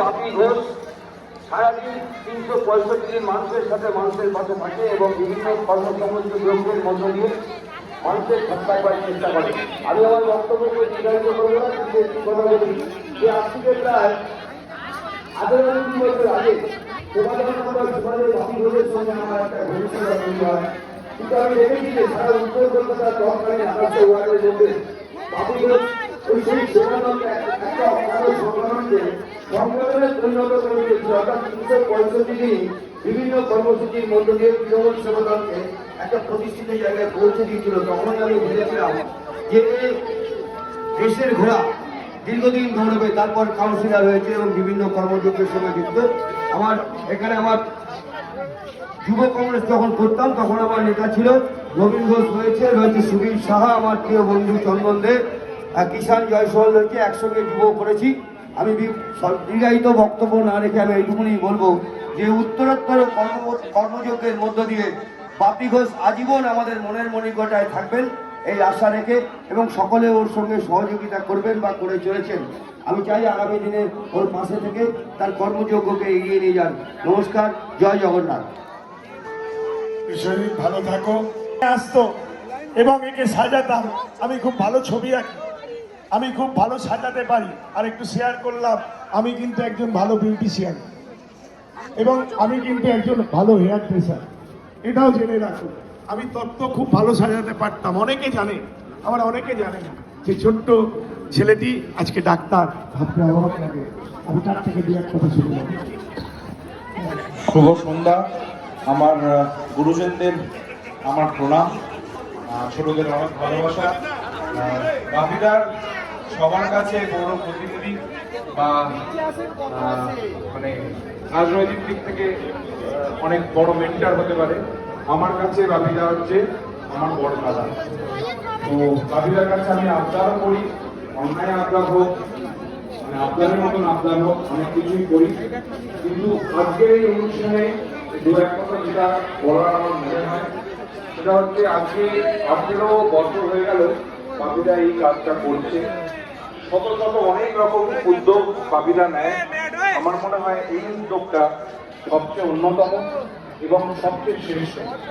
বাপি ঘোষ সারাদিন 365 দিন মানুষের সাথে মানুষের পাশে থাকে এবং বিভিন্ন কর্মসংস্থান দ্রব্যের মধ্য দিয়ে মানুষের সত্তা করার চেষ্টা করে। আমি আমার বক্তব্যকে নির্ধারিত করবো না, কিন্তু একটি কথা বলি যে আজ থেকে প্রায় 18 বছর আগে সমাজের বাপি ঘোষের সঙ্গে আমার একটা ঘনিষ্ঠতা তৈরি হয়। কিন্তু আমি দেখেছি যে সারা উত্তর কলকাতার তৎকালীন 18 ওয়ার্ডের মধ্যে বাপি ঘোষ ওই সেই সেবাদলকে একটা অঙ্গাঙ্গ সংগঠনে পরিণত করে দিয়েছিল। অর্থাৎ 365 দিনই বিভিন্ন কর্মসূচির মধ্য দিয়ে তৃণমূল সেবাদলকে একটা প্রতিষ্ঠিত জায়গায় পৌঁছে দিয়েছিল। তখন আমি ভেবেছিলাম যে দেশের ঘোড়া দীর্ঘদিন দৌড়বে, তারপর কাউন্সিলর হয়েছে এবং বিভিন্ন কর্মযজ্ঞের সঙ্গে যুক্ত। আমার যুব কংগ্রেস যখন করতাম তখন আমার নেতা ছিল নবীন ঘোষ, রয়েছে সুবীর সাহা, আমার প্রিয় বন্ধু চন্দন দে, কিষাণ জয়সওয়াল রয়েছে, একসঙ্গে যুব করেছি। আমি দীর্ঘায়িত বক্তব্য না রেখে আমি এইটুকুনি বলবো যে উত্তরোত্তর কর্মযজ্ঞের মধ্য দিয়ে বাপি ঘোষ আজীবন আমাদের মনের মণিকোঠায় থাকবেন এই আশা রেখে, এবং সকলে ওর সঙ্গে সহযোগিতা করবেন বা করে চলেছেন। আমি চাই আগামী দিনে ওর পাশে থেকে তার কর্মযজ্ঞকে এগিয়ে নিয়ে যান। নমস্কার, জয় জগন্নাথ। শরীর ভালো থাকো। আসতো এবং একে সাজাতাম। আমি খুব ভালো ছবি আঁকি, আমি খুব ভালো সাজাতে পারি। আর একটু শেয়ার করলাম, আমি কিন্তু একজন ভালো বিউটিশিয়ান এবং আমি কিন্তু একজন ভালো হেয়ার ড্রেসার, এটাও জেনে রাখুন। আমি তত্ত্ব খুব ভালো সাজাতে পারতাম। অনেকে জানে, আবার অনেকে জানে না যে ছোট্ট ছেলেটি আজকে ডাক্তার। ভাবতে অবাক লাগে। আমি তার থেকে দু এক কথা শুনলাম। শুভ সন্ধ্যা। আমার গুরুজনদের আমার প্রণাম, ছোটদের অনেক ভালোবাসা। বাপিদার সবার কাছে বড় প্রতিনিধি বা মানে রাজনৈতিক দিক থেকে অনেক বড় মেন্টার হতে পারে। আমার কাছে বাপিদা হচ্ছে আমার বড় দাদা। তো বাপিদার কাছে আমি আবদারও করি, অন্যায় আবদার হোক, মানে আবদারের মতন আবদার হোক, অনেক কিছুই করি। কিন্তু আজকের এই অনুষ্ঠানে দু এক কথা যেটা বলার আমার মনে হয় সেটা হচ্ছে আজকে 18 বছর হয়ে গেল বাপিদা এই কাজটা করছে। শত শত অনেক রকম উদ্যোগ বাপিদা নেয়। আমার মনে হয় এই উদ্যোগটা সবচেয়ে অন্যতম এবং সবচেয়ে শ্রেষ্ঠ।